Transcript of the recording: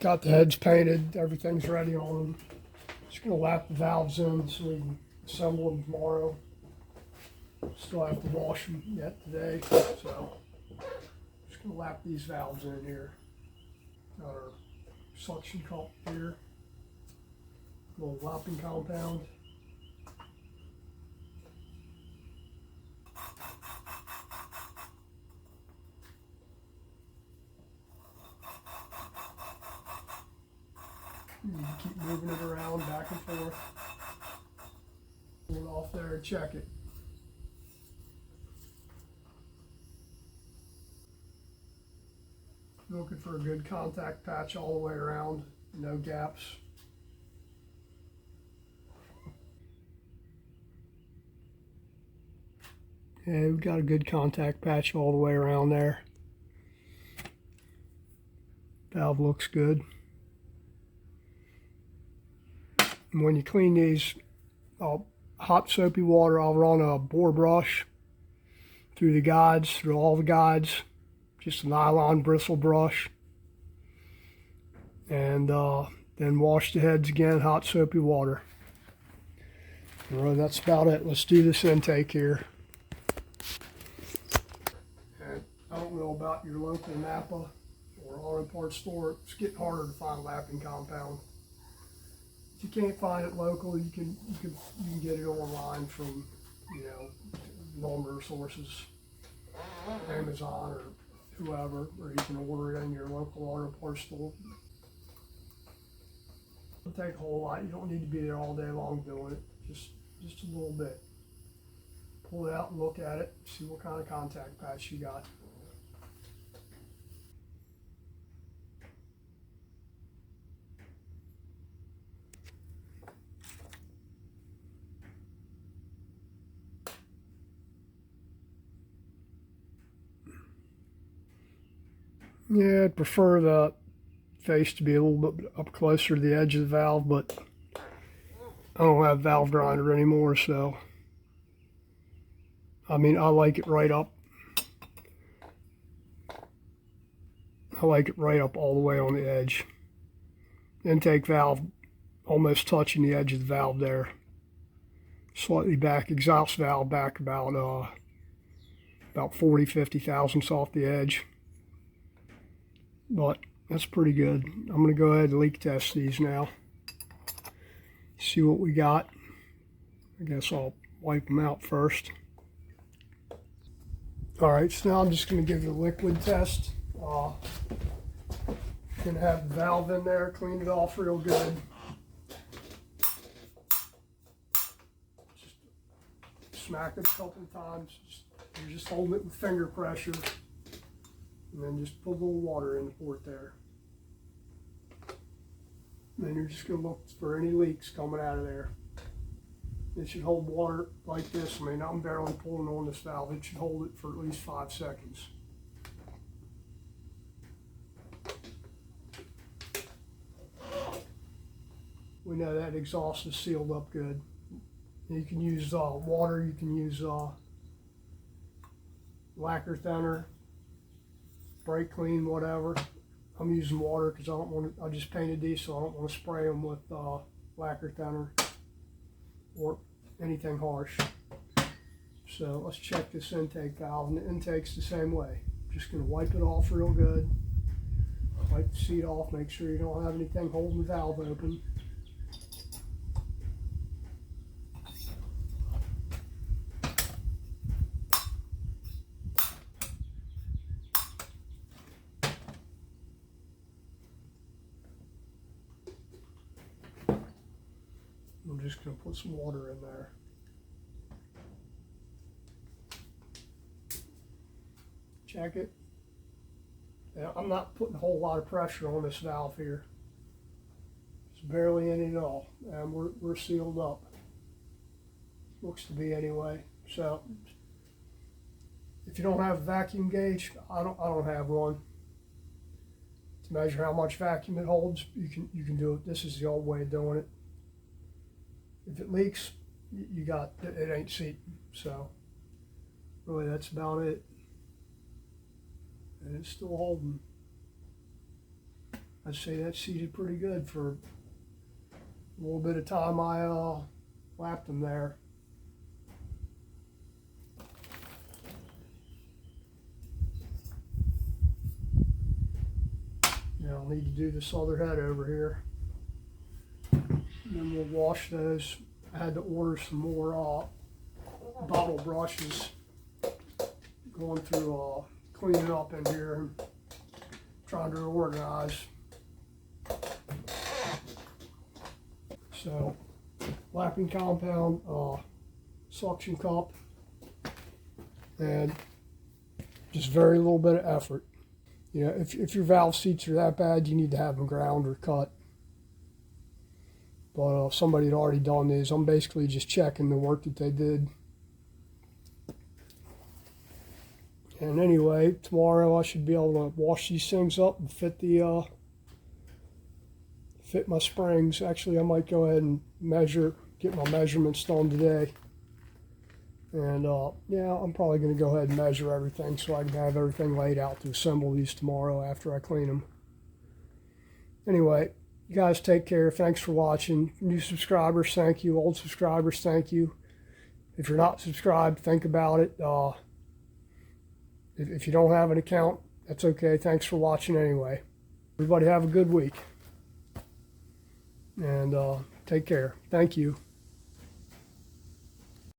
Got the heads painted, everything's ready on them. Just gonna lap the valves in so we can assemble them tomorrow. Still have to wash them yet today, so just gonna lap these valves in here. Got our suction cup here, little lapping compound. You keep moving it around back and forth. Pull it off there and check it. Looking for a good contact patch all the way around, no gaps. Yeah, we've got a good contact patch all the way around there. Valve looks good. And when you clean these, hot soapy water, I'll run a bore brush through the guides, through all the guides, just a nylon bristle brush. And then wash the heads again, hot soapy water. Well, that's about it. Let's do this intake here. And I don't know about your local Napa or auto parts store. It's getting harder to find lapping compound. If you can't find it local, you can get it online from, number sources, Amazon or whoever, or you can order it in your local auto parts store. It'll take a whole lot. You don't need to be there all day long doing it. Just a little bit. Pull it out and look at it. See what kind of contact patch you got. Yeah, I'd prefer the face to be a little bit up closer to the edge of the valve, but I don't have valve grinder anymore, so I like it right up. I like it right up all the way on the edge. Intake valve almost touching the edge of the valve there. Slightly back, exhaust valve back about 40-50 thousandths off the edge. But that's pretty good. I'm going to go ahead and leak test these now. See what we got. I guess I'll wipe them out first. Alright, so now I'm just going to give it a liquid test. Going to have the valve in there, clean it off real good. Just smack it a couple of times. You're just holding it with finger pressure. And then just put a little water in the port there. And then you're just going to look for any leaks coming out of there. It should hold water like this. I'm barely pulling on this valve. It should hold it for at least 5 seconds. We know that exhaust is sealed up good. You can use water. You can use lacquer thinner, brake clean, whatever. I'm using water because I just painted these, so I don't want to spray them with lacquer thinner or anything harsh. So let's check this intake valve, and the intake's the same way. Just going to wipe it off real good. Wipe the seat off, make sure you don't have anything holding the valve open. I'm just going to put some water in there. Check it. Now, I'm not putting a whole lot of pressure on this valve here. It's barely any at all, and we're sealed up. Looks to be anyway. So if you don't have a vacuum gauge, I don't have one. To measure how much vacuum it holds, you can do it. This is the old way of doing it. If it leaks, it ain't seating. So really, that's about it. And it's still holding. I'd say that seated pretty good for a little bit of time I lapped them there. Now I'll need to do this other head over here. And then we'll wash those. I had to order some more bottle brushes. Going through cleaning up in here and trying to organize. So, lapping compound, suction cup, and just very little bit of effort. You know, if your valve seats are that bad, you need to have them ground or cut. But somebody had already done these. I'm basically just checking the work that they did. And anyway, tomorrow I should be able to wash these things up and fit my springs. Actually, I might go ahead and get my measurements done today. And yeah, I'm probably going to go ahead and measure everything so I can have everything laid out to assemble these tomorrow after I clean them. Anyway, you guys take care. Thanks for watching. New subscribers, thank you. Old subscribers, thank you. If you're not subscribed, think about it. If you don't have an account, that's okay. Thanks for watching anyway. Everybody have a good week. And take care. Thank you.